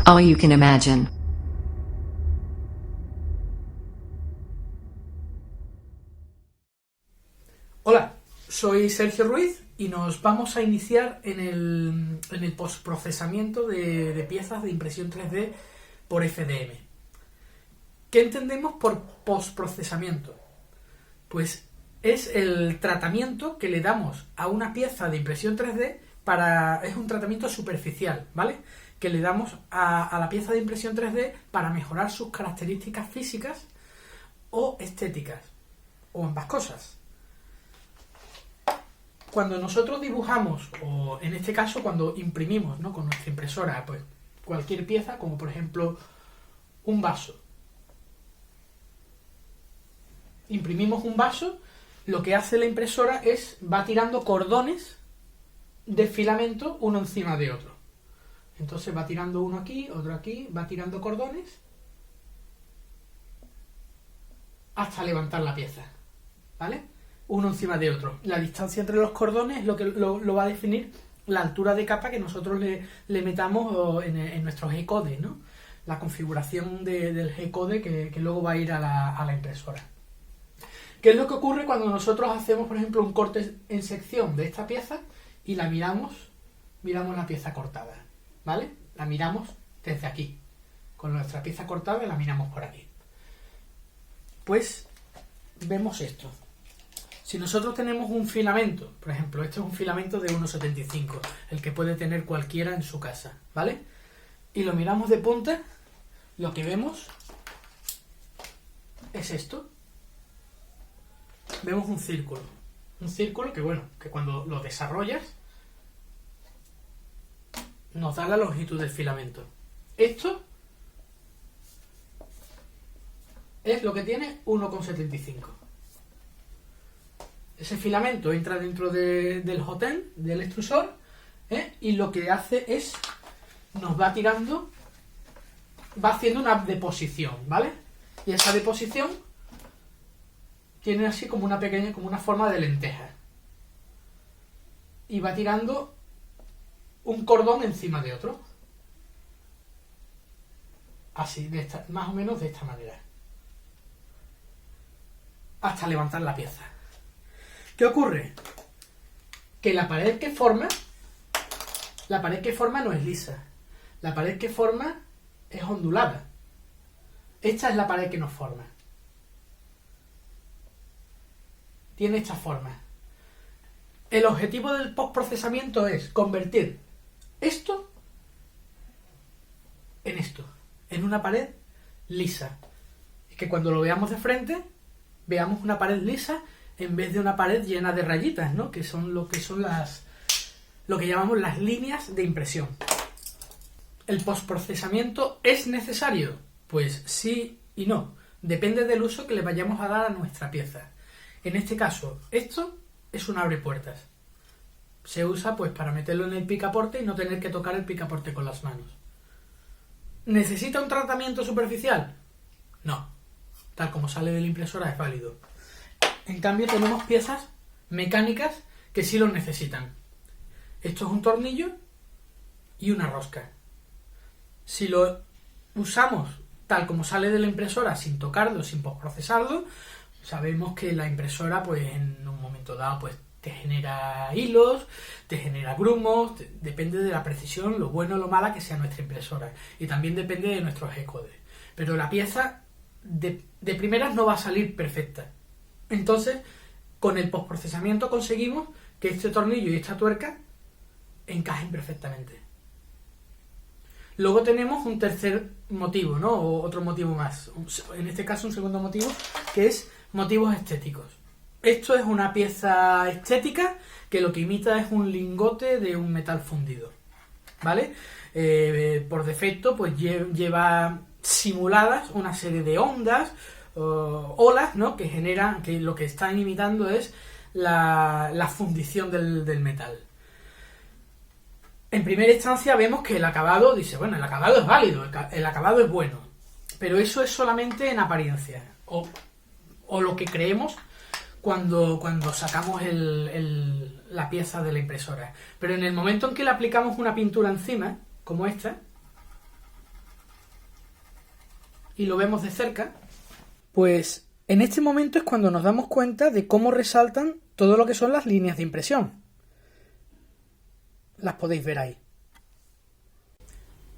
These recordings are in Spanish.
All you can imagine. Hola, soy Sergio Ruiz y nos vamos a iniciar en el postprocesamiento de piezas de impresión 3D por FDM. ¿Qué entendemos por postprocesamiento? Pues es el tratamiento que le damos a una pieza de impresión 3D es un tratamiento superficial, ¿vale? Que le damos a la pieza de impresión 3D para mejorar sus características físicas o estéticas, o ambas cosas. Cuando nosotros dibujamos, o en este caso cuando imprimimos, ¿no?, con nuestra impresora, pues cualquier pieza, como por ejemplo un vaso. Imprimimos un vaso, lo que hace la impresora es va tirando cordones de filamento uno encima de otro. Entonces va tirando uno aquí, otro aquí, va tirando cordones hasta levantar la pieza, ¿vale? Uno encima de otro. La distancia entre los cordones es lo que lo va a definir la altura de capa que nosotros le metamos en nuestro G-code, ¿no? La configuración del G-code que luego va a ir a la impresora. ¿Qué es lo que ocurre cuando nosotros hacemos, por ejemplo, un corte en sección de esta pieza y la miramos la pieza cortada, ¿vale? La miramos desde aquí. Con nuestra pieza cortada la miramos por aquí. Pues vemos esto. Si nosotros tenemos un filamento, por ejemplo, este es un filamento de 1,75, el que puede tener cualquiera en su casa, ¿vale? Y lo miramos de punta, lo que vemos es esto. Vemos un círculo que, bueno, que cuando lo desarrollas nos da la longitud del filamento. Esto es lo que tiene 1,75. Ese filamento entra dentro del hotend, del extrusor, y lo que hace es, nos va tirando, va haciendo una deposición, ¿vale? Y esa deposición tiene así como una pequeña, como una forma de lenteja. Y va tirando un cordón encima de otro. Así, más o menos de esta manera. Hasta levantar la pieza. ¿Qué ocurre? Que la pared que forma no es lisa. La pared que forma es ondulada. Esta es la pared que nos forma. Tiene esta forma. El objetivo del postprocesamiento es convertir esto en una pared lisa. Y que cuando lo veamos de frente, veamos una pared lisa en vez de una pared llena de rayitas, ¿no? Que son lo que llamamos las líneas de impresión. ¿El postprocesamiento es necesario? Pues sí y no. Depende del uso que le vayamos a dar a nuestra pieza. En este caso, esto es un abrepuertas. Se usa pues para meterlo en el picaporte y no tener que tocar el picaporte con las manos. ¿Necesita un tratamiento superficial? No. Tal como sale de la impresora es válido. En cambio tenemos piezas mecánicas que sí lo necesitan. Esto es un tornillo y una rosca. Si lo usamos tal como sale de la impresora sin tocarlo, sin postprocesarlo, sabemos que la impresora pues en un momento dado pues te genera hilos, te genera grumos, depende de la precisión, lo bueno o lo mala que sea nuestra impresora. Y también depende de nuestro G-code. Pero la pieza de primeras no va a salir perfecta. Entonces, con el postprocesamiento conseguimos que este tornillo y esta tuerca encajen perfectamente. Luego tenemos un tercer motivo, ¿no? O otro motivo más. En este caso, un segundo motivo, que es motivos estéticos. Esto es una pieza estética que lo que imita es un lingote de un metal fundido, ¿vale? Por defecto, pues lleva simuladas una serie de ondas, olas, ¿no? Que generan, que lo que están imitando es la fundición del metal. En primera instancia vemos que el acabado, dice, bueno, el acabado es válido, el acabado es bueno, pero eso es solamente en apariencia, o lo que creemos cuando sacamos la pieza de la impresora. Pero en el momento en que le aplicamos una pintura encima, como esta, y lo vemos de cerca, pues en este momento es cuando nos damos cuenta de cómo resaltan todo lo que son las líneas de impresión. Las podéis ver ahí.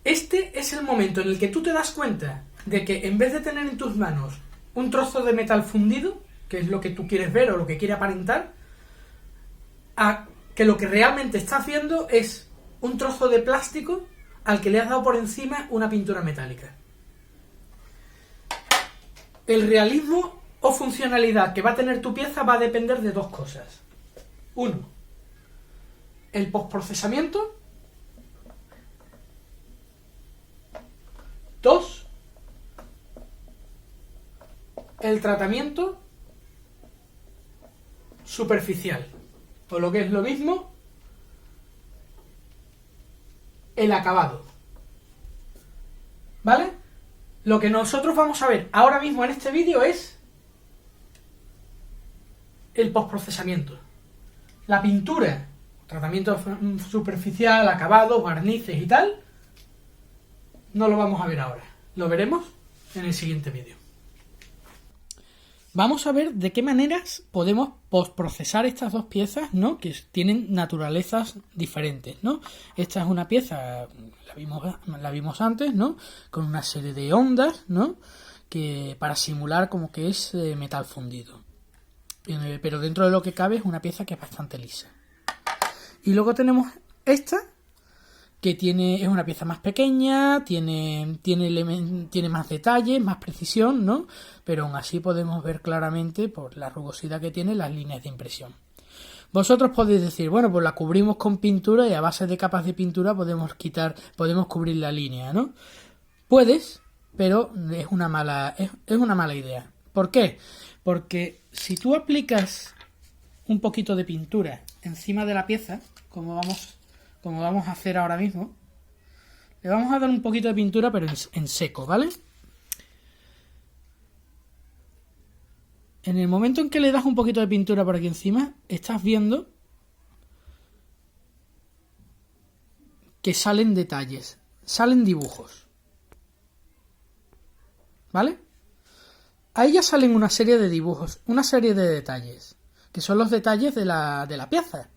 Este es el momento en el que tú te das cuenta de que en vez de tener en tus manos un trozo de metal fundido, que es lo que tú quieres ver o lo que quiere aparentar, a que lo que realmente estás viendo es un trozo de plástico al que le has dado por encima una pintura metálica. El realismo o funcionalidad que va a tener tu pieza va a depender de dos cosas. Uno, el postprocesamiento. Dos, el tratamiento superficial. O lo que es lo mismo, el acabado. ¿Vale? Lo que nosotros vamos a ver ahora mismo en este vídeo es el postprocesamiento. La pintura, tratamiento superficial, acabado, barnices y tal, no lo vamos a ver ahora. Lo veremos en el siguiente vídeo. Vamos a ver de qué maneras podemos postprocesar estas dos piezas, ¿no? Que tienen naturalezas diferentes, ¿no? Esta es una pieza, la vimos antes, ¿no? Con una serie de ondas, ¿no? Que para simular como que es metal fundido. Pero dentro de lo que cabe es una pieza que es bastante lisa. Y luego tenemos esta, que es una pieza más pequeña, tiene más detalle, más precisión, ¿no? Pero aún así podemos ver claramente, por la rugosidad que tiene, las líneas de impresión. Vosotros podéis decir, bueno, pues la cubrimos con pintura y a base de capas de pintura podemos cubrir la línea, ¿no? Puedes, pero es una mala idea. ¿Por qué? Porque si tú aplicas un poquito de pintura encima de la pieza, como vamos a hacer ahora mismo, le vamos a dar un poquito de pintura pero en seco, ¿vale? En el momento en que le das un poquito de pintura por aquí encima, estás viendo que salen detalles, salen dibujos, ¿vale? Ahí ya salen una serie de dibujos, una serie de detalles, que son los detalles de la pieza.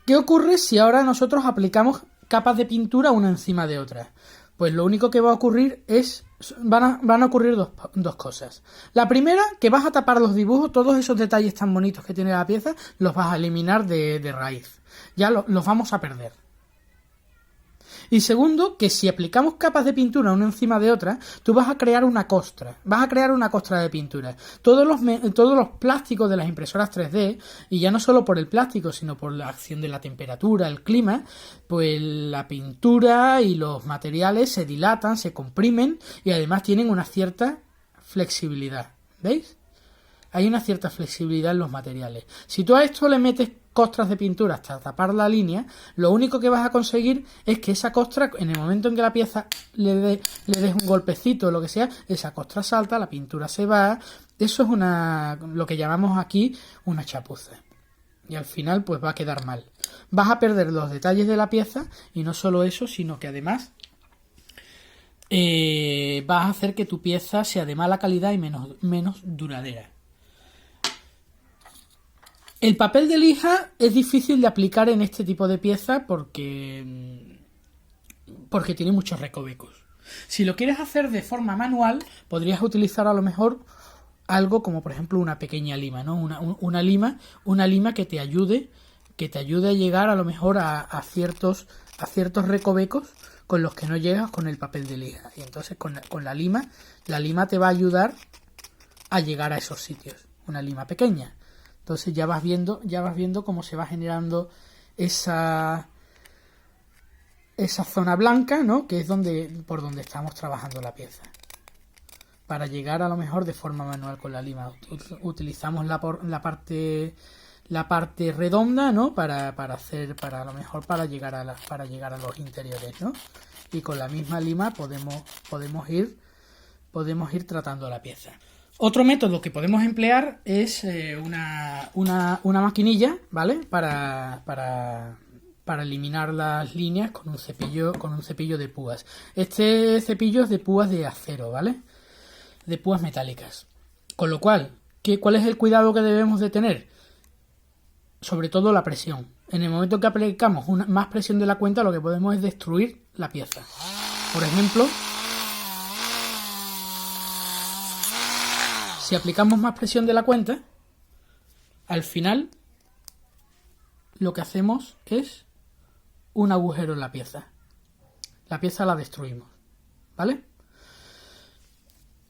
¿Qué ocurre si ahora nosotros aplicamos capas de pintura una encima de otra? Pues lo único que va a ocurrir van a ocurrir dos cosas. La primera, que vas a tapar los dibujos, todos esos detalles tan bonitos que tiene la pieza, los vas a eliminar de raíz. Ya los vamos a perder. Y segundo, que si aplicamos capas de pintura una encima de otra, tú vas a crear una costra. Vas a crear una costra de pintura. Todos los plásticos de las impresoras 3D, y ya no solo por el plástico, sino por la acción de la temperatura, el clima, pues la pintura y los materiales se dilatan, se comprimen y además tienen una cierta flexibilidad. ¿Veis? Hay una cierta flexibilidad en los materiales. Si tú a esto le metes costras de pintura hasta tapar la línea, lo único que vas a conseguir es que esa costra, en el momento en que la pieza le des un golpecito o lo que sea, esa costra salta, la pintura se va. Eso es lo que llamamos aquí una chapuza. Y al final pues va a quedar mal. Vas a perder los detalles de la pieza y no solo eso, sino que además vas a hacer que tu pieza sea de mala calidad y menos duradera. El papel de lija es difícil de aplicar en este tipo de piezas porque tiene muchos recovecos. Si lo quieres hacer de forma manual, podrías utilizar a lo mejor algo como por ejemplo una pequeña lima, ¿no? Una lima que te ayude a llegar a lo mejor a ciertos recovecos con los que no llegas con el papel de lija. Y entonces con la lima te va a ayudar a llegar a esos sitios. Una lima pequeña. Entonces ya vas viendo cómo se va generando esa zona blanca, ¿no? Que es por donde estamos trabajando la pieza. Para llegar a lo mejor de forma manual con la lima. Utilizamos la parte redonda, ¿no? Para a lo mejor para llegar a los interiores, ¿no? Y con la misma lima podemos ir tratando la pieza. Otro método que podemos emplear es una maquinilla, ¿vale? Para para eliminar las líneas con un cepillo de púas. Este cepillo es de púas de acero, ¿vale? De púas metálicas. Con lo cual, ¿cuál es el cuidado que debemos de tener? Sobre todo la presión. En el momento que aplicamos más presión de la cuenta, lo que podemos es destruir la pieza. Por ejemplo, si aplicamos más presión de la cuenta, al final lo que hacemos es un agujero en la pieza. La pieza la destruimos, ¿vale?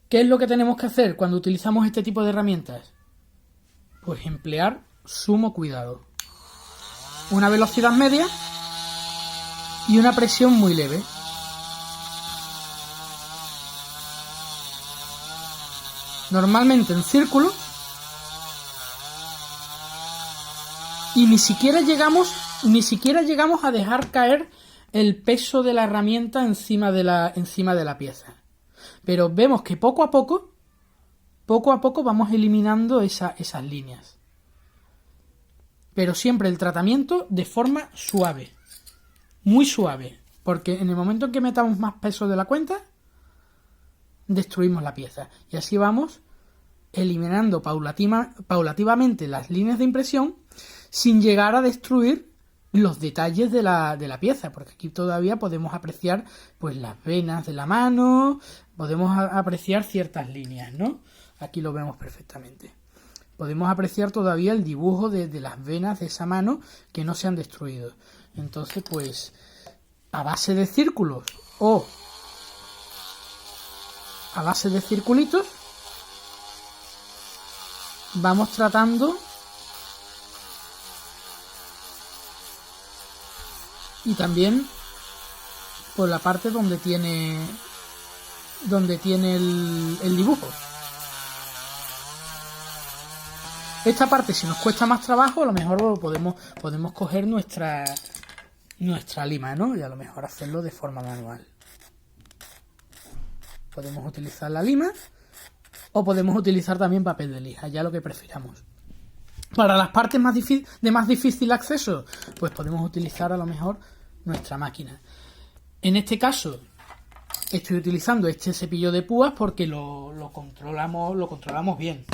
¿Qué es lo que tenemos que hacer cuando utilizamos este tipo de herramientas? Pues emplear sumo cuidado. Una velocidad media y una presión muy leve. Normalmente en círculo. Y ni siquiera llegamos a dejar caer el peso de la herramienta encima de la pieza. Pero vemos que poco a poco vamos eliminando esas líneas. Pero siempre el tratamiento de forma suave. Muy suave. Porque en el momento en que metamos más peso de la cuenta, destruimos la pieza. Y así vamos eliminando paulativamente las líneas de impresión sin llegar a destruir los detalles de la pieza, porque aquí todavía podemos apreciar pues las venas de la mano, podemos apreciar ciertas líneas, ¿no? Aquí lo vemos perfectamente. Podemos apreciar todavía el dibujo de las venas de esa mano que no se han destruido. Entonces, pues, a base de círculos o a base de circulitos, vamos tratando y también por la parte donde tiene el dibujo. Esta parte, si nos cuesta más trabajo, a lo mejor podemos coger nuestra lima, ¿no? Y a lo mejor hacerlo de forma manual. Podemos utilizar la lima o podemos utilizar también papel de lija, ya lo que prefiramos. Para las partes de más difícil acceso, pues podemos utilizar a lo mejor nuestra máquina. En este caso, estoy utilizando este cepillo de púas porque lo controlamos bien.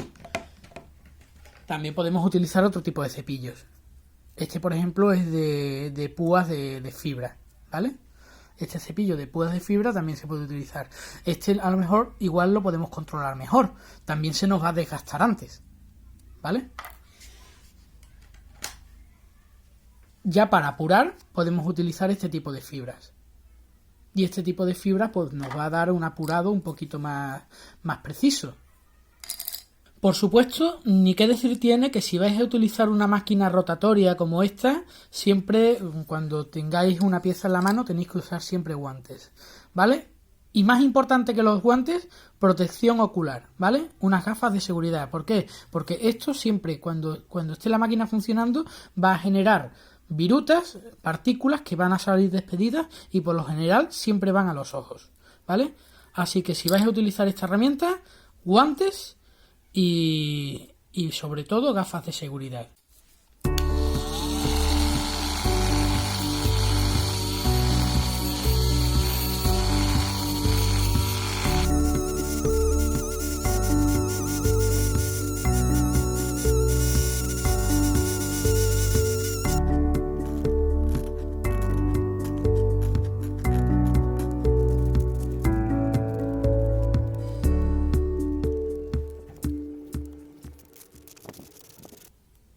También podemos utilizar otro tipo de cepillos. Este, por ejemplo, es de púas de fibra, ¿vale? Este cepillo de púas de fibra también se puede utilizar. Este, a lo mejor, igual lo podemos controlar mejor. También se nos va a desgastar antes, ¿vale? Ya para apurar, podemos utilizar este tipo de fibras. Y este tipo de fibras pues, nos va a dar un apurado un poquito más preciso. Por supuesto, ni qué decir tiene que si vais a utilizar una máquina rotatoria como esta, siempre cuando tengáis una pieza en la mano tenéis que usar siempre guantes, ¿vale? Y más importante que los guantes, protección ocular, ¿vale? Unas gafas de seguridad. ¿Por qué? Porque esto siempre, cuando esté la máquina funcionando, va a generar virutas, partículas que van a salir despedidas y por lo general siempre van a los ojos, ¿vale? Así que si vais a utilizar esta herramienta, guantes y sobre todo gafas de seguridad.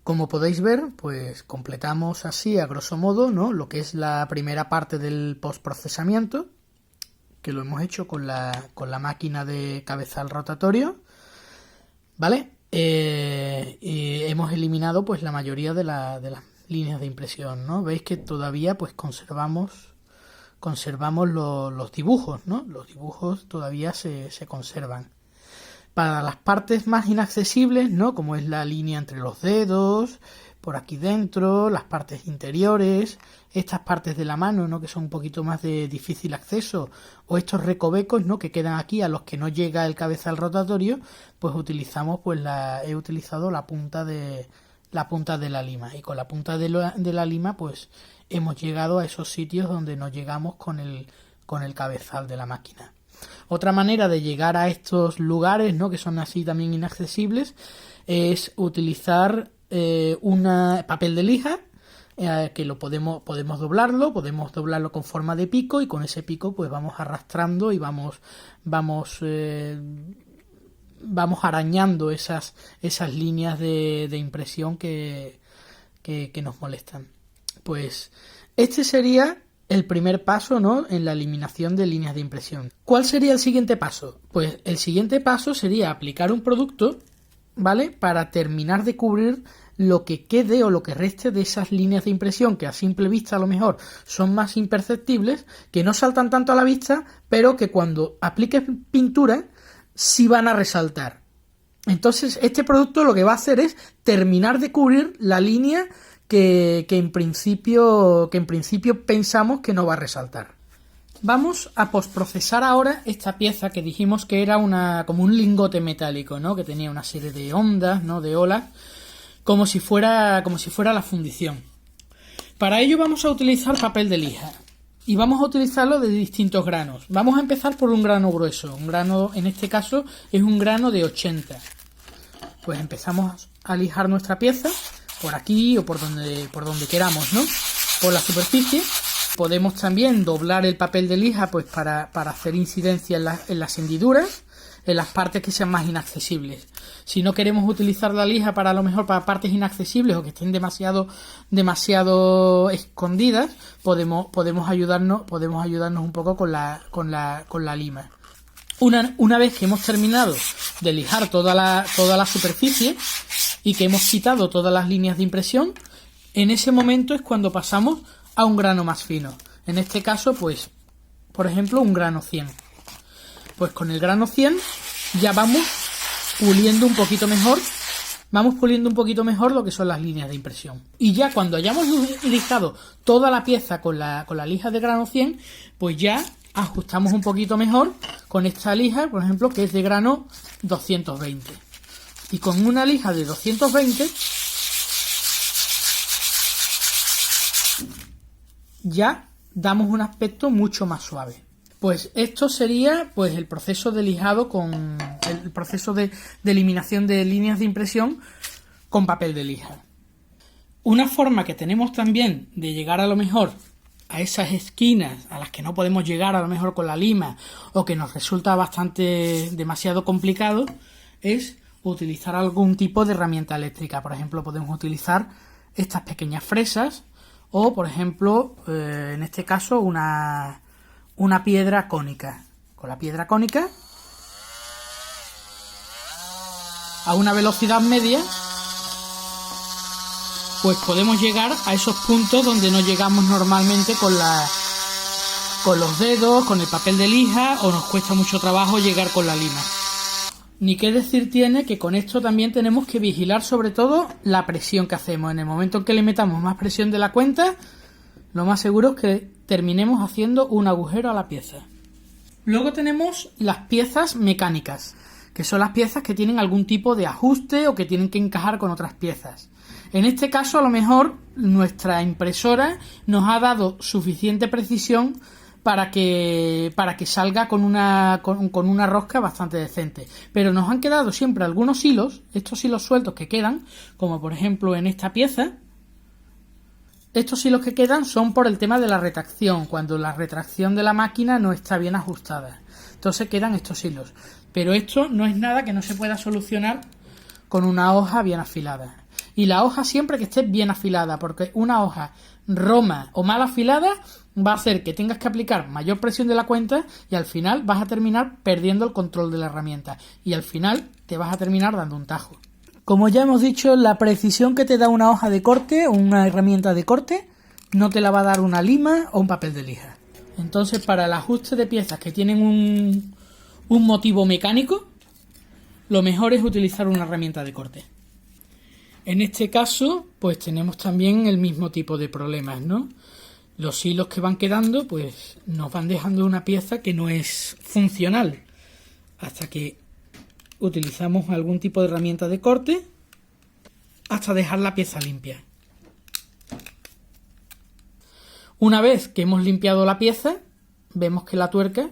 Como podéis ver, pues completamos así a grosso modo, ¿no? Lo que es la primera parte del postprocesamiento, que lo hemos hecho con la máquina de cabezal rotatorio, ¿vale? Y hemos eliminado pues la mayoría de las líneas de impresión, ¿no? Veis que todavía pues conservamos los dibujos, ¿no? Los dibujos todavía se conservan. Para las partes más inaccesibles, ¿no? Como es la línea entre los dedos, por aquí dentro, las partes interiores, estas partes de la mano, ¿no? Que son un poquito más de difícil acceso, o estos recovecos, ¿no? Que quedan aquí a los que no llega el cabezal rotatorio, pues he utilizado la punta de la punta de la lima, y con la punta de la lima pues hemos llegado a esos sitios donde no llegamos con el cabezal de la máquina. Otra manera de llegar a estos lugares, ¿no?, que son así también inaccesibles, es utilizar papel de lija, que lo podemos doblarlo con forma de pico, y con ese pico pues vamos arrastrando y vamos arañando esas líneas de impresión que nos molestan. Pues este sería el primer paso, ¿no?, en la eliminación de líneas de impresión. ¿Cuál sería el siguiente paso? Pues el siguiente paso sería aplicar un producto, ¿vale?, para terminar de cubrir lo que quede o lo que reste de esas líneas de impresión que a simple vista a lo mejor son más imperceptibles, que no saltan tanto a la vista, pero que cuando apliques pintura sí van a resaltar. Entonces este producto lo que va a hacer es terminar de cubrir la línea que en principio pensamos que no va a resaltar. Vamos a postprocesar ahora esta pieza que dijimos que era como un lingote metálico, ¿no?, que tenía una serie de ondas, ¿no?, de olas, como si fuera la fundición. Para ello vamos a utilizar papel de lija y vamos a utilizarlo de distintos granos. Vamos a empezar por un grano grueso. Un grano, en este caso, es un grano de 80. Pues empezamos a lijar nuestra pieza por aquí o por donde queramos, ¿no?, por la superficie. Podemos también doblar el papel de lija pues para hacer incidencia en las hendiduras, en las partes que sean más inaccesibles. Si no queremos utilizar la lija a lo mejor para partes inaccesibles o que estén demasiado escondidas, podemos ayudarnos un poco con la lima. Una vez que hemos terminado de lijar toda la superficie y que hemos quitado todas las líneas de impresión, en ese momento es cuando pasamos a un grano más fino. En este caso, pues, por ejemplo, un grano 100. Pues con el grano 100 ya vamos puliendo un poquito mejor lo que son las líneas de impresión. Y ya cuando hayamos lijado toda la pieza con la lija de grano 100, pues ya ajustamos un poquito mejor con esta lija, por ejemplo, que es de grano 220. Y con una lija de 220 ya damos un aspecto mucho más suave. Pues esto sería pues el proceso de lijado el proceso de eliminación de líneas de impresión con papel de lija. Una forma que tenemos también de llegar a lo mejor a esas esquinas a las que no podemos llegar a lo mejor con la lima o que nos resulta demasiado complicado es utilizar algún tipo de herramienta eléctrica. Por ejemplo, podemos utilizar estas pequeñas fresas o, por ejemplo, en este caso una piedra cónica. Con la piedra cónica a una velocidad media pues podemos llegar a esos puntos donde no llegamos normalmente con los dedos, con el papel de lija, o nos cuesta mucho trabajo llegar con la lima. Ni qué decir tiene que con esto también tenemos que vigilar sobre todo la presión que hacemos. En el momento en que le metamos más presión de la cuenta, lo más seguro es que terminemos haciendo un agujero a la pieza. Luego tenemos las piezas mecánicas, que son las piezas que tienen algún tipo de ajuste o que tienen que encajar con otras piezas. En este caso, a lo mejor nuestra impresora nos ha dado suficiente precisión para que salga con una rosca bastante decente. Pero nos han quedado siempre algunos hilos, estos hilos sueltos que quedan, como por ejemplo en esta pieza. Estos hilos que quedan son por el tema de la retracción, cuando la retracción de la máquina no está bien ajustada. Entonces quedan estos hilos. Pero esto no es nada que no se pueda solucionar con una hoja bien afilada. Y la hoja siempre que esté bien afilada, porque una hoja roma o mal afilada va a hacer que tengas que aplicar mayor presión de la cuenta y al final vas a terminar perdiendo el control de la herramienta. Y al final te vas a terminar dando un tajo. Como ya hemos dicho, la precisión que te da una hoja de corte o una herramienta de corte no te la va a dar una lima o un papel de lija. Entonces, para el ajuste de piezas que tienen un motivo mecánico, lo mejor es utilizar una herramienta de corte. En este caso, pues tenemos también el mismo tipo de problemas, ¿no? Los hilos que van quedando, pues nos van dejando una pieza que no es funcional. Hasta que utilizamos algún tipo de herramienta de corte hasta dejar la pieza limpia. Una vez que hemos limpiado la pieza, vemos que la tuerca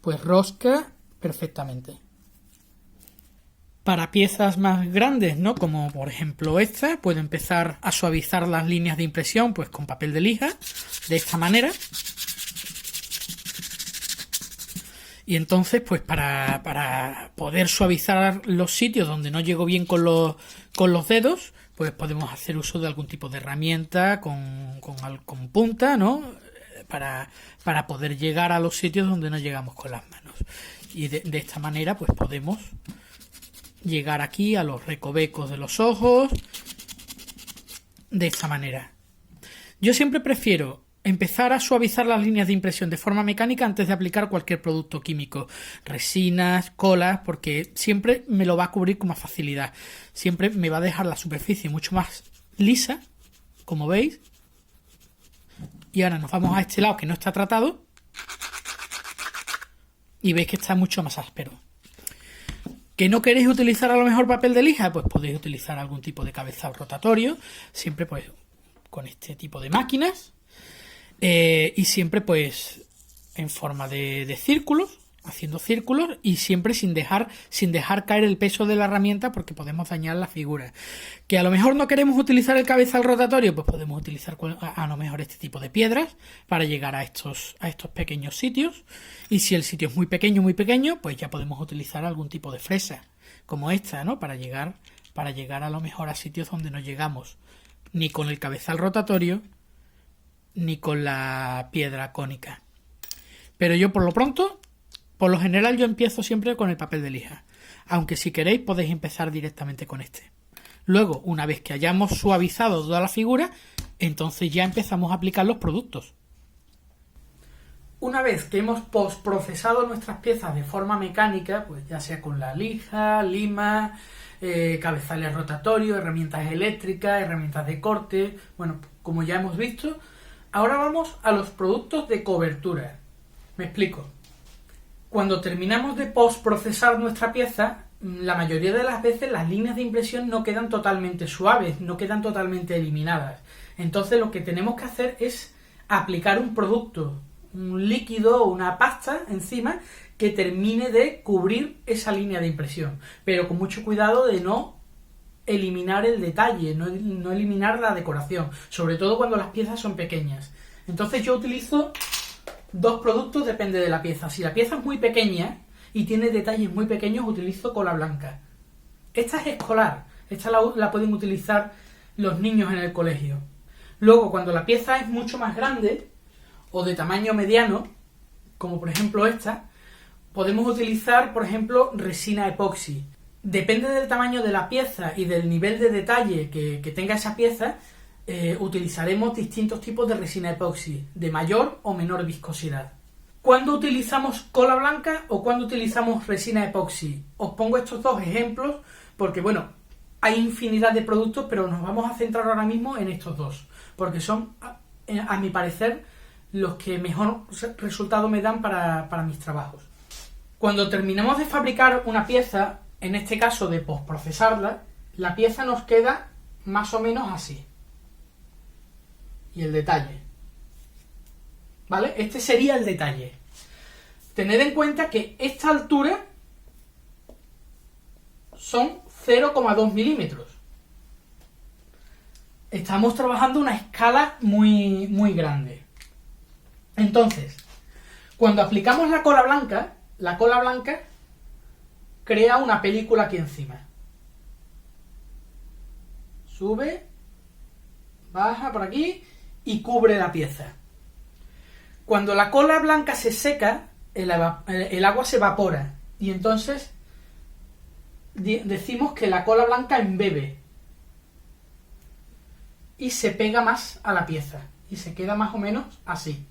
pues rosca perfectamente. Para piezas más grandes, ¿no?, como por ejemplo esta, puedo empezar a suavizar las líneas de impresión pues con papel de lija, de esta manera. Y entonces, pues para poder suavizar los sitios donde no llego bien con los dedos, pues podemos hacer uso de algún tipo de herramienta con punta, ¿no?, para poder llegar a los sitios donde no llegamos con las manos. Y de esta manera, pues podemos llegar aquí a los recovecos de los ojos, de esta manera. Yo siempre prefiero empezar a suavizar las líneas de impresión de forma mecánica antes de aplicar cualquier producto químico, resinas, colas, porque siempre me lo va a cubrir con más facilidad. Siempre me va a dejar la superficie mucho más lisa, como veis. Y ahora nos vamos a este lado que no está tratado y veis que está mucho más áspero. ¿Que no queréis utilizar a lo mejor papel de lija? Pues podéis utilizar algún tipo de cabezal rotatorio, siempre pues con este tipo de máquinas, y siempre pues en forma de círculos, haciendo círculos, y siempre sin dejar caer el peso de la herramienta, porque podemos dañar la figura. Que a lo mejor no queremos utilizar el cabezal rotatorio, pues podemos utilizar a lo mejor este tipo de piedras para llegar a estos pequeños sitios. Y si el sitio es muy pequeño, pues ya podemos utilizar algún tipo de fresa, como esta, ¿no?, para llegar a lo mejor a sitios donde no llegamos ni con el cabezal rotatorio ni con la piedra cónica. Pero yo por lo general yo empiezo siempre con el papel de lija, aunque si queréis podéis empezar directamente con este. Luego, una vez que hayamos suavizado toda la figura, entonces ya empezamos a aplicar los productos. Una vez que hemos postprocesado nuestras piezas de forma mecánica, pues ya sea con la lija, lima, cabezales rotatorios, herramientas eléctricas, herramientas de corte, bueno, como ya hemos visto, ahora vamos a los productos de cobertura. Me explico. Cuando terminamos de postprocesar nuestra pieza, la mayoría de las veces las líneas de impresión no quedan totalmente suaves, no quedan totalmente eliminadas. Entonces lo que tenemos que hacer es aplicar un producto, un líquido o una pasta encima que termine de cubrir esa línea de impresión, pero con mucho cuidado de no eliminar el detalle, no eliminar la decoración, sobre todo cuando las piezas son pequeñas. Entonces yo utilizo dos productos, depende de la pieza. Si la pieza es muy pequeña y tiene detalles muy pequeños, utilizo cola blanca. Esta es escolar, esta la pueden utilizar los niños en el colegio. Luego, cuando la pieza es mucho más grande o de tamaño mediano, como por ejemplo esta, podemos utilizar, por ejemplo, resina epoxi. Depende del tamaño de la pieza y del nivel de detalle que tenga esa pieza, utilizaremos distintos tipos de resina epoxi, de mayor o menor viscosidad. ¿Cuándo utilizamos cola blanca o cuándo utilizamos resina epoxi? Os pongo estos dos ejemplos porque, bueno, hay infinidad de productos, pero nos vamos a centrar ahora mismo en estos dos, porque son, a mi parecer, los que mejor resultado me dan para mis trabajos. Cuando terminamos de fabricar una pieza, en este caso de postprocesarla, la pieza nos queda más o menos así. Y el detalle, ¿vale? Este sería el detalle. Tened en cuenta que esta altura son 0,2 milímetros. Estamos trabajando una escala muy, muy grande. Entonces, cuando aplicamos la cola blanca crea una película aquí encima. Sube, baja por aquí y cubre la pieza. Cuando la cola blanca se seca, el agua se evapora y entonces decimos que la cola blanca embebe y se pega más a la pieza y se queda más o menos así.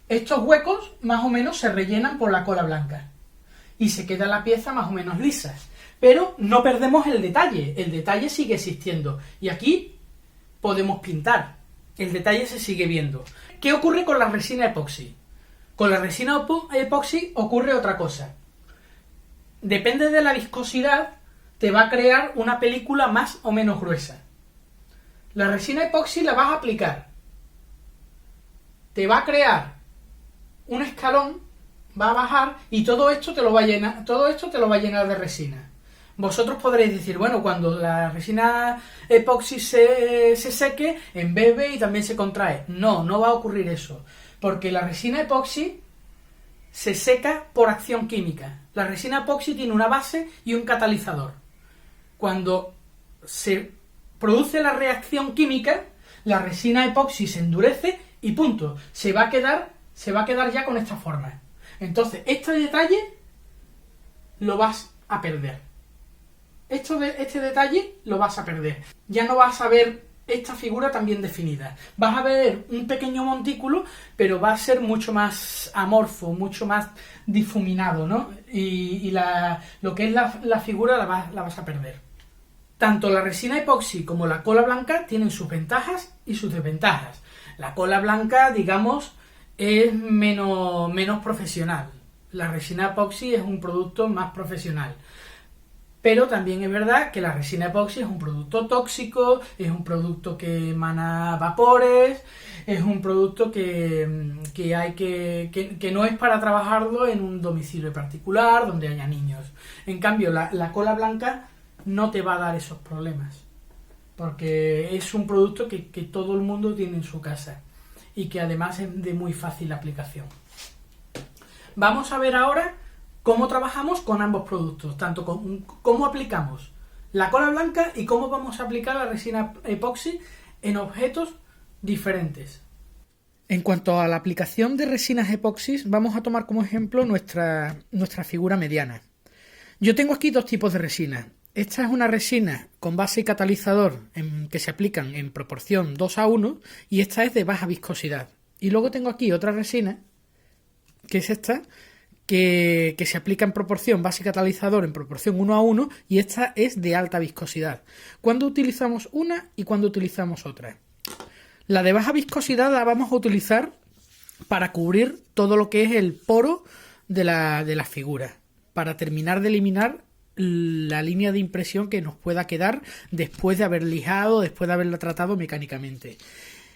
Estos huecos más o menos se rellenan por la cola blanca y se queda la pieza más o menos lisa. Pero no perdemos el detalle sigue existiendo. Y aquí podemos pintar, el detalle se sigue viendo. ¿Qué ocurre con la resina epoxi? Con la resina epoxi ocurre otra cosa. depende de la viscosidad, te va a crear una película más o menos gruesa. La resina epoxi la vas a aplicar, te va a crear un escalón, va a bajar y todo esto te lo va a llenar de resina. Vosotros podréis decir, bueno, cuando la resina epoxi se seque, embebe y también se contrae. No, no va a ocurrir eso, porque la resina epoxi se seca por acción química. La resina epoxi tiene una base y un catalizador. Cuando se produce la reacción química, la resina epoxi se endurece y punto. Se va a quedar ya con esta forma. Entonces, este detalle lo vas a perder. Este detalle lo vas a perder. Ya no vas a ver esta figura tan bien definida. Vas a ver un pequeño montículo, pero va a ser mucho más amorfo, mucho más difuminado, ¿no? Y lo que es la figura la vas a perder. Tanto la resina epoxi como la cola blanca tienen sus ventajas y sus desventajas. La cola blanca, digamos, es menos profesional. La resina epoxi es un producto más profesional. Pero también es verdad que la resina epoxi es un producto tóxico, es un producto que emana vapores, es un producto que no es para trabajarlo en un domicilio particular donde haya niños. En cambio, la cola blanca no te va a dar esos problemas, porque es un producto que todo el mundo tiene en su casa y que además es de muy fácil aplicación. Vamos a ver ahora cómo trabajamos con ambos productos, tanto cómo aplicamos la cola blanca y cómo vamos a aplicar la resina epoxi en objetos diferentes. En cuanto a la aplicación de resinas epoxis, vamos a tomar como ejemplo nuestra figura mediana. Yo tengo aquí dos tipos de resina. Esta es una resina con base y catalizador que se aplican en proporción 2:1 y esta es de baja viscosidad. Y luego tengo aquí otra resina, que es esta, que se aplica en proporción base y catalizador en proporción 1:1 y esta es de alta viscosidad. ¿Cuándo utilizamos una y cuándo utilizamos otra? La de baja viscosidad la vamos a utilizar para cubrir todo lo que es el poro de la figura, para terminar de eliminar la línea de impresión que nos pueda quedar después de haber lijado, después de haberla tratado mecánicamente.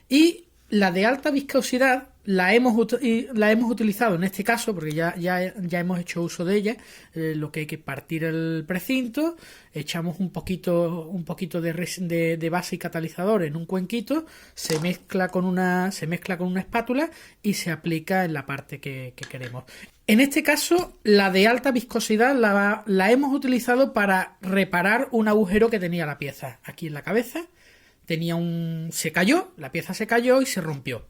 Y la de alta viscosidad la hemos utilizado en este caso, porque ya hemos hecho uso de ella, lo que hay que partir el precinto, echamos un poquito de base y catalizador en un cuenquito, se mezcla con una espátula y se aplica en la parte que queremos. En este caso, la de alta viscosidad la hemos utilizado para reparar un agujero que tenía la pieza aquí en la cabeza. La pieza se cayó y se rompió.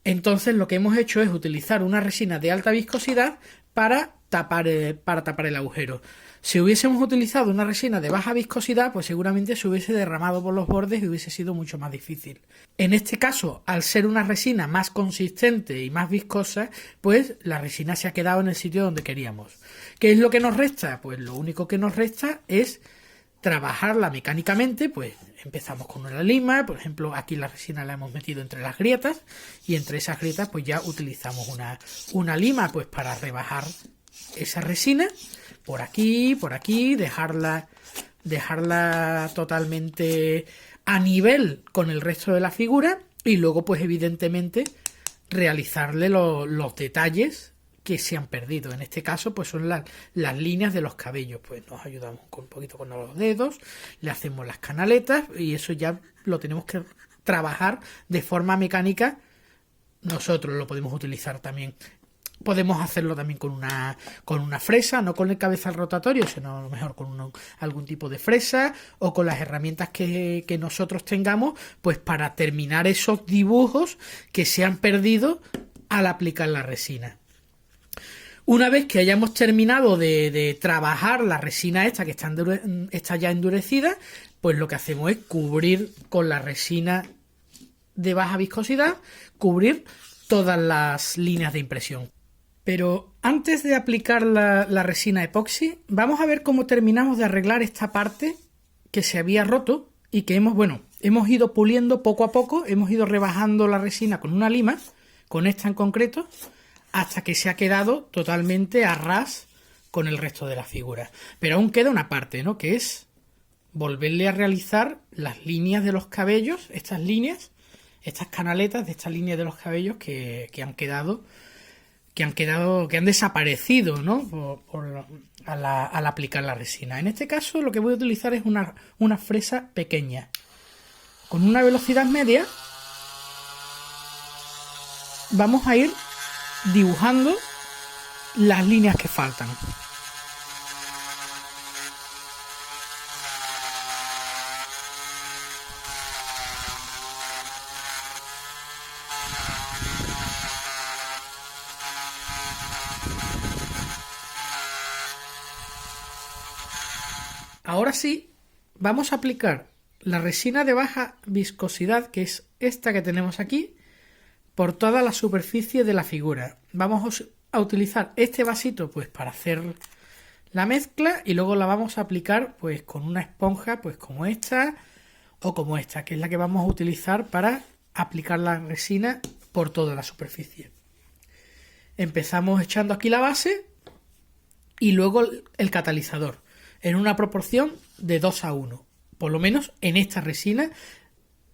Entonces lo que hemos hecho es utilizar una resina de alta viscosidad para tapar el agujero. Si hubiésemos utilizado una resina de baja viscosidad, pues seguramente se hubiese derramado por los bordes y hubiese sido mucho más difícil. En este caso, al ser una resina más consistente y más viscosa, pues la resina se ha quedado en el sitio donde queríamos. ¿Qué es lo que nos resta? Pues lo único que nos resta es trabajarla mecánicamente. Pues empezamos con una lima, por ejemplo aquí la resina la hemos metido entre las grietas y entre esas grietas pues ya utilizamos una lima pues para rebajar esa resina por aquí, dejarla totalmente a nivel con el resto de la figura y luego pues evidentemente realizarle los detalles que se han perdido. En este caso pues son las líneas de los cabellos, pues nos ayudamos un poquito con los dedos, le hacemos las canaletas y eso ya lo tenemos que trabajar de forma mecánica. Nosotros lo podemos utilizar también, podemos hacerlo también con una fresa, no con el cabezal rotatorio, sino a lo mejor con algún tipo de fresa o con las herramientas que nosotros tengamos, pues para terminar esos dibujos que se han perdido al aplicar la resina. Una vez que hayamos terminado de trabajar la resina esta que está ya endurecida, pues lo que hacemos es cubrir con la resina de baja viscosidad, cubrir todas las líneas de impresión. Pero antes de aplicar la resina epoxi, vamos a ver cómo terminamos de arreglar esta parte que se había roto y que hemos ido puliendo poco a poco, hemos ido rebajando la resina con una lima, con esta en concreto, hasta que se ha quedado totalmente a ras con el resto de la figura. Pero aún queda una parte, ¿no? Que es volverle a realizar las líneas de los cabellos, estas líneas, estas canaletas de estas líneas de los cabellos que han desaparecido, ¿no? Al aplicar la resina. En este caso lo que voy a utilizar es una fresa pequeña. Con una velocidad media vamos a ir dibujando las líneas que faltan. Ahora sí, vamos a aplicar la resina de baja viscosidad, que es esta que tenemos aquí, por toda la superficie de la figura. Vamos a utilizar este vasito pues para hacer la mezcla y luego la vamos a aplicar pues con una esponja pues como esta o como esta, que es la que vamos a utilizar para aplicar la resina por toda la superficie. Empezamos echando aquí la base y luego el catalizador en una proporción de 2:1. Por lo menos en esta resina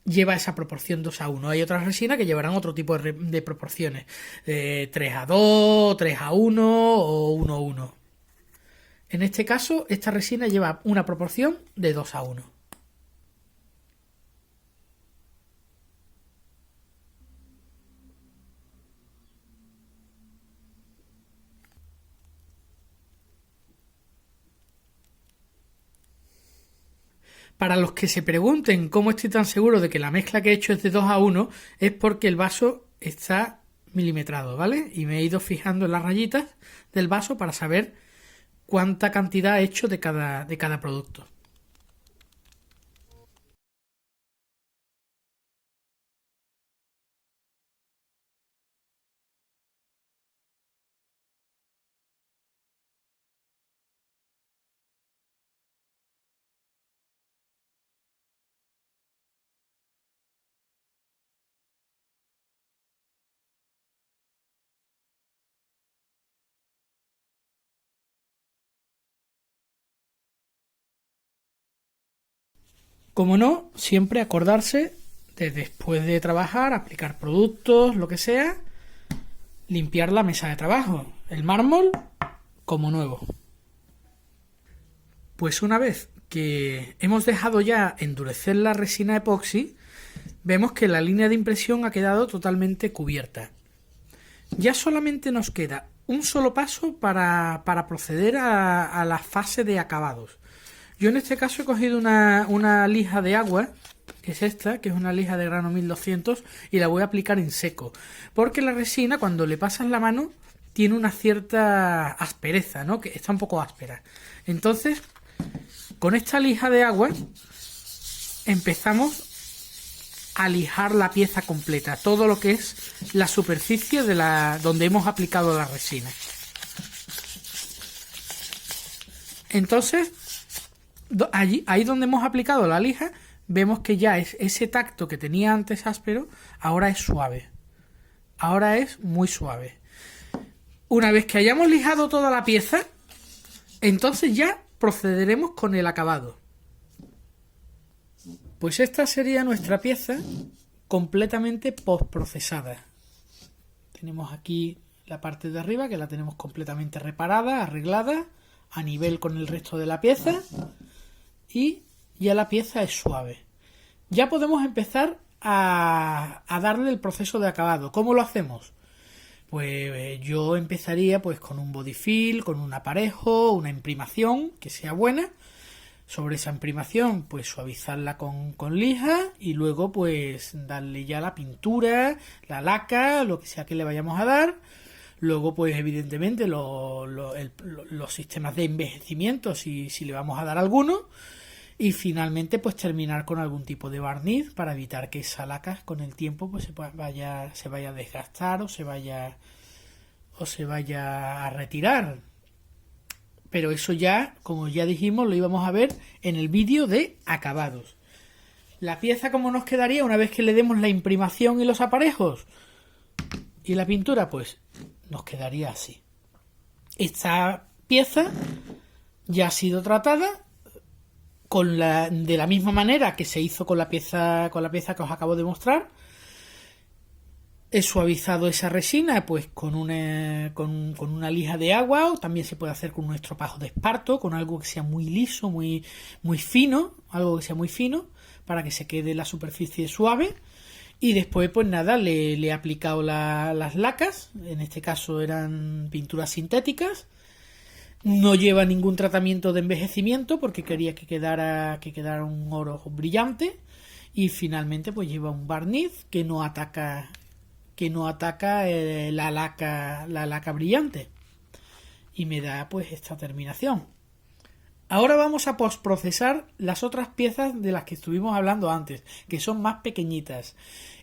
lleva esa proporción 2:1. Hay otras resinas que llevarán otro tipo de proporciones, 3:2, 3:1 o 1:1. En este caso, esta resina lleva una proporción de 2:1. Para los que se pregunten cómo estoy tan seguro de que la mezcla que he hecho es de 2:1, es porque el vaso está milimetrado, ¿vale? Y me he ido fijando en las rayitas del vaso para saber cuánta cantidad he hecho de cada producto. Como no, siempre acordarse de después de trabajar, aplicar productos, lo que sea, limpiar la mesa de trabajo, el mármol como nuevo. Pues una vez que hemos dejado ya endurecer la resina epoxi, vemos que la línea de impresión ha quedado totalmente cubierta. Ya solamente nos queda un solo paso para proceder a la fase de acabados. Yo en este caso he cogido una lija de agua, que es esta, que es una lija de grano 1200, y la voy a aplicar en seco. Porque la resina, cuando le pasas la mano, tiene una cierta aspereza, ¿no? Que está un poco áspera. Entonces, con esta lija de agua, empezamos a lijar la pieza completa, todo lo que es la superficie de donde hemos aplicado la resina. Entonces, ahí donde hemos aplicado la lija, vemos que ya ese tacto que tenía antes áspero, ahora es suave. Ahora es muy suave. Una vez que hayamos lijado toda la pieza, entonces ya procederemos con el acabado. Pues esta sería nuestra pieza completamente postprocesada. Tenemos aquí la parte de arriba que la tenemos completamente reparada, arreglada, a nivel con el resto de la pieza. Y ya la pieza es suave. Ya podemos empezar a darle el proceso de acabado. ¿Cómo lo hacemos? Pues yo empezaría pues con un body fill, con un aparejo, una imprimación que sea buena. Sobre esa imprimación pues suavizarla con lija y luego pues darle ya la pintura, la laca, lo que sea que le vayamos a dar. Luego, pues evidentemente los sistemas de envejecimiento, si le vamos a dar alguno. Y finalmente, pues terminar con algún tipo de barniz para evitar que esa laca con el tiempo pues se vaya a desgastar o se vaya a retirar. Pero eso ya, como ya dijimos, lo íbamos a ver en el vídeo de acabados. La pieza, ¿cómo nos quedaría una vez que le demos la imprimación y los aparejos? Y la pintura, pues nos quedaría así. Está pieza ya ha sido tratada de la misma manera que se hizo con la pieza que os acabo de mostrar. He suavizado esa resina pues con una lija de agua, o también se puede hacer con un estropajo de esparto, con algo que sea muy liso, muy fino, algo que sea muy fino, para que se quede la superficie suave. Y después pues nada, le he aplicado las lacas, en este caso eran pinturas sintéticas. No lleva ningún tratamiento de envejecimiento porque quería que quedara un oro brillante. Y finalmente pues lleva un barniz que no ataca la laca brillante, y me da pues esta terminación. Ahora vamos a postprocesar las otras piezas de las que estuvimos hablando antes, que son más pequeñitas,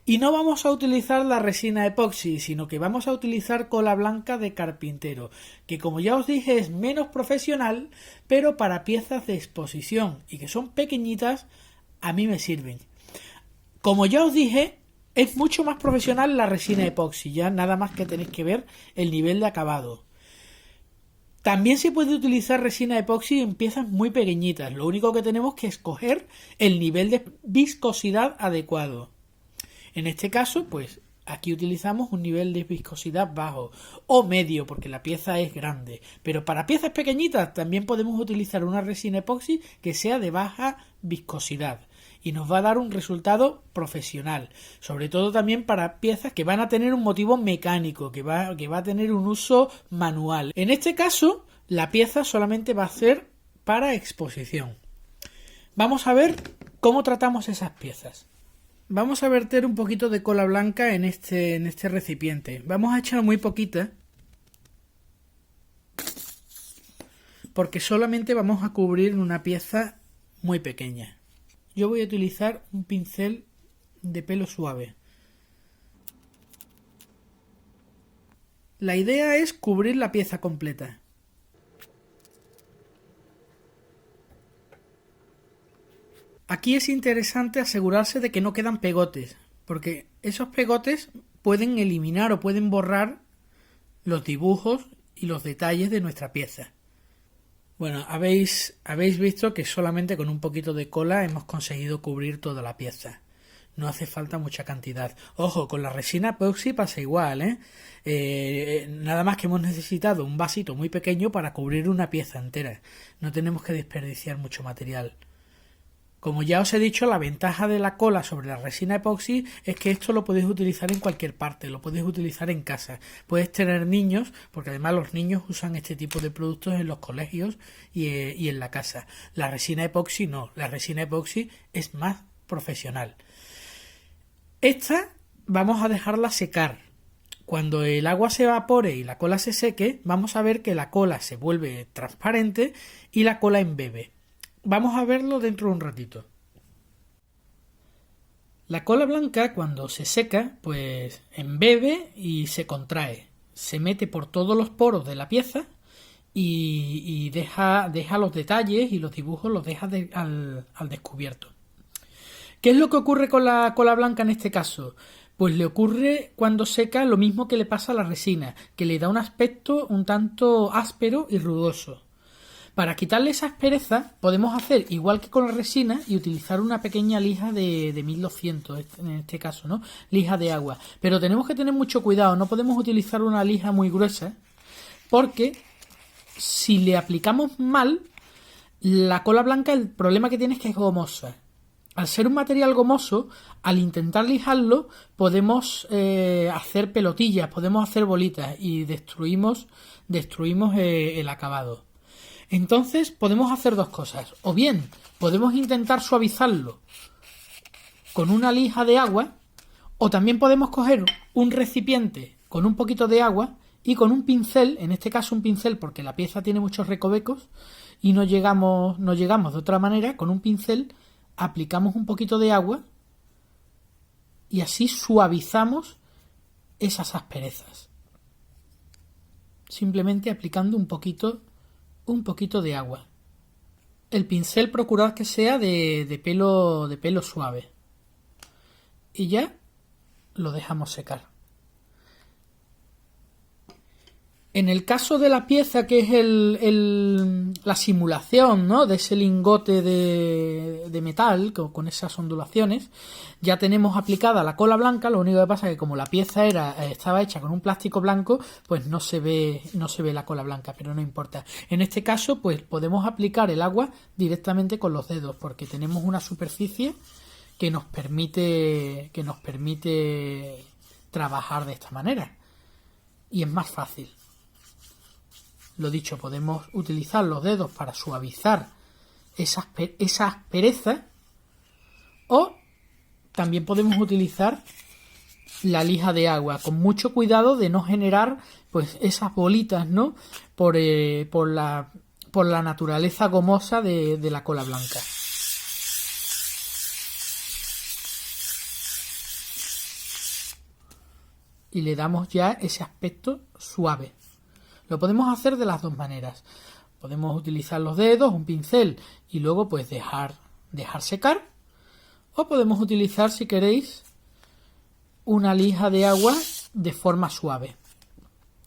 y no vamos a utilizar la resina epoxi, sino que vamos a utilizar cola blanca de carpintero, que como ya os dije es menos profesional, pero para piezas de exposición y que son pequeñitas a mí me sirven. Como ya os dije, es mucho más profesional la resina epoxi, ya nada más que tenéis que ver el nivel de acabado. También se puede utilizar resina epoxi en piezas muy pequeñitas, lo único que tenemos que escoger el nivel de viscosidad adecuado. En este caso, pues aquí utilizamos un nivel de viscosidad bajo o medio porque la pieza es grande, pero para piezas pequeñitas también podemos utilizar una resina epoxi que sea de baja viscosidad. Y nos va a dar un resultado profesional, sobre todo también para piezas que van a tener un motivo mecánico, que va a tener un uso manual. En este caso, la pieza solamente va a ser para exposición. Vamos a ver cómo tratamos esas piezas. Vamos a verter un poquito de cola blanca en este recipiente. Vamos a echar muy poquita, porque solamente vamos a cubrir una pieza muy pequeña. Yo voy a utilizar un pincel de pelo suave. La idea es cubrir la pieza completa. Aquí es interesante asegurarse de que no quedan pegotes, porque esos pegotes pueden eliminar o pueden borrar los dibujos y los detalles de nuestra pieza. Bueno, habéis visto que solamente con un poquito de cola hemos conseguido cubrir toda la pieza. No hace falta mucha cantidad. Ojo, con la resina epoxi pasa igual, nada más que hemos necesitado un vasito muy pequeño para cubrir una pieza entera. No tenemos que desperdiciar mucho material. Como ya os he dicho, la ventaja de la cola sobre la resina epoxi es que esto lo podéis utilizar en cualquier parte, lo podéis utilizar en casa. Puedes tener niños, porque además los niños usan este tipo de productos en los colegios y en la casa. La resina epoxi no, la resina epoxi es más profesional. Esta vamos a dejarla secar. Cuando el agua se evapore y la cola se seque, vamos a ver que la cola se vuelve transparente y la cola embebe. Vamos a verlo dentro de un ratito. La cola blanca, cuando se seca, pues embebe y se contrae. Se mete por todos los poros de la pieza y deja los detalles y los dibujos los deja al descubierto. ¿Qué es lo que ocurre con la cola blanca en este caso? Pues le ocurre cuando seca lo mismo que le pasa a la resina, que le da un aspecto un tanto áspero y rugoso. Para quitarle esa aspereza podemos hacer igual que con la resina y utilizar una pequeña lija de 1200 en este caso, ¿no? Lija de agua. Pero tenemos que tener mucho cuidado, no podemos utilizar una lija muy gruesa porque si le aplicamos mal, la cola blanca el problema que tiene es que es gomosa. Al ser un material gomoso, al intentar lijarlo podemos hacer pelotillas, podemos hacer bolitas y destruimos el acabado. Entonces podemos hacer dos cosas. O bien podemos intentar suavizarlo con una lija de agua, o también podemos coger un recipiente con un poquito de agua y con un pincel, en este caso un pincel porque la pieza tiene muchos recovecos y no llegamos de otra manera, con un pincel aplicamos un poquito de agua y así suavizamos esas asperezas. Simplemente aplicando un poquito de agua. El pincel procurad que sea de pelo suave. Y ya lo dejamos secar. En el caso de la pieza que es la simulación, ¿no?, de ese lingote de metal con esas ondulaciones, ya tenemos aplicada la cola blanca. Lo único que pasa es que como la pieza estaba hecha con un plástico blanco, pues no se ve la cola blanca, pero no importa. En este caso, pues podemos aplicar el agua directamente con los dedos, porque tenemos una superficie que nos permite trabajar de esta manera. Y es más fácil. Lo dicho, podemos utilizar los dedos para suavizar esa aspereza, o también podemos utilizar la lija de agua, con mucho cuidado de no generar pues esas bolitas, ¿no?, por la naturaleza gomosa de la cola blanca. Y le damos ya ese aspecto suave. Lo podemos hacer de las dos maneras. Podemos utilizar los dedos, un pincel y luego pues dejar secar. O podemos utilizar, si queréis, una lija de agua de forma suave.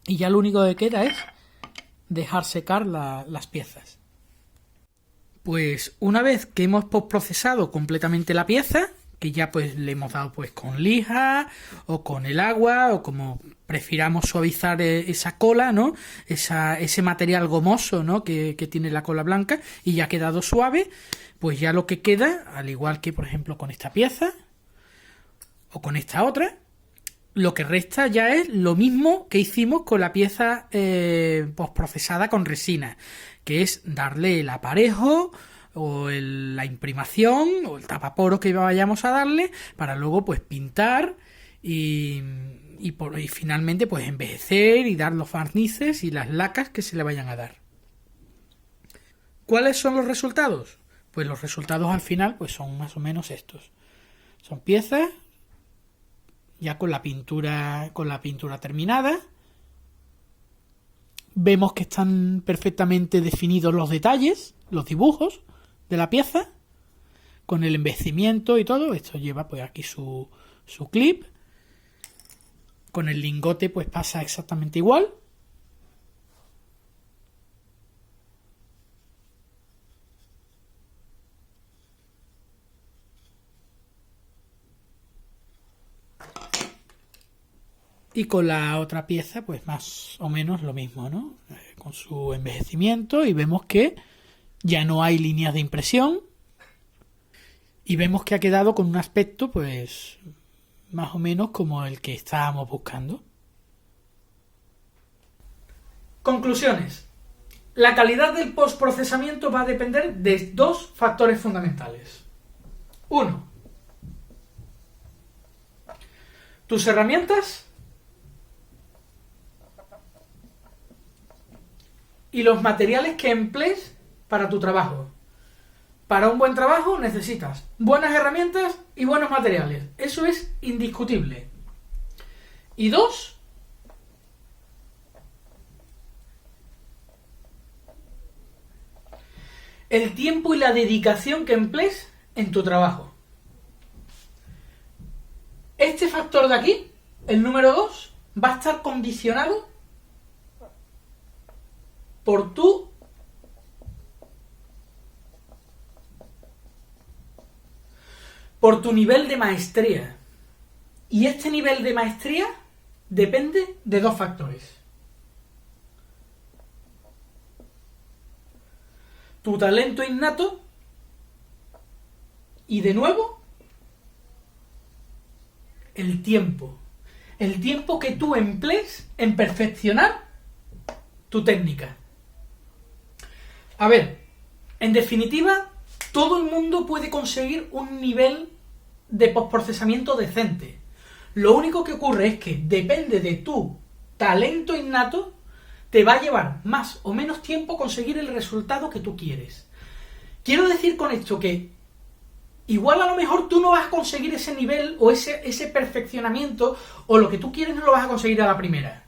Y ya lo único que queda es dejar secar las piezas. Pues una vez que hemos postprocesado completamente la pieza, que ya pues le hemos dado pues con lija o con el agua o como prefiramos suavizar esa cola, ¿no?, ese material gomoso, ¿no?, que tiene la cola blanca, y ya ha quedado suave, pues ya lo que queda, al igual que por ejemplo con esta pieza o con esta otra, lo que resta ya es lo mismo que hicimos con la pieza postprocesada con resina, que es darle el aparejo o la imprimación o el tapaporos que vayamos a darle, para luego pues pintar y finalmente pues envejecer y dar los barnices y las lacas que se le vayan a dar. ¿Cuáles son los resultados? Pues los resultados al final pues son más o menos estos. Son piezas ya con la pintura terminada. Vemos que están perfectamente definidos los detalles, los dibujos de la pieza, con el envejecimiento y todo. Esto lleva pues aquí su clip. Con el lingote pues pasa exactamente igual. Y con la otra pieza pues más o menos lo mismo, ¿no?, con su envejecimiento, y vemos que ya no hay líneas de impresión y vemos que ha quedado con un aspecto pues más o menos como el que estábamos buscando. Conclusiones. La calidad del postprocesamiento va a depender de dos factores fundamentales. 1. Tus herramientas y los materiales que emplees para tu trabajo. Para un buen trabajo necesitas buenas herramientas y buenos materiales. Eso es indiscutible. Y 2, el tiempo y la dedicación que emplees en tu trabajo. Este factor de aquí, el número 2, va a estar condicionado por tu nivel de maestría. Y este nivel de maestría depende de dos factores. Tu talento innato y, de nuevo, el tiempo. El tiempo que tú emplees en perfeccionar tu técnica. A ver, en definitiva, todo el mundo puede conseguir un nivel de postprocesamiento decente. Lo único que ocurre es que depende de tu talento innato, te va a llevar más o menos tiempo conseguir el resultado que tú quieres. Quiero decir con esto que igual a lo mejor tú no vas a conseguir ese nivel o ese perfeccionamiento, o lo que tú quieres no lo vas a conseguir a la primera.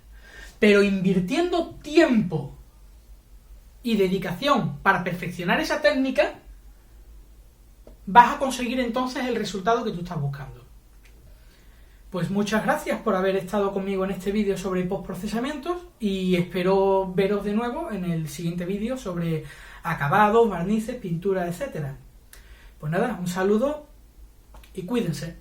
Pero invirtiendo tiempo y dedicación para perfeccionar esa técnica, vas a conseguir entonces el resultado que tú estás buscando. Pues muchas gracias por haber estado conmigo en este vídeo sobre postprocesamientos y espero veros de nuevo en el siguiente vídeo sobre acabados, barnices, pintura, etcétera. Pues nada, un saludo y cuídense.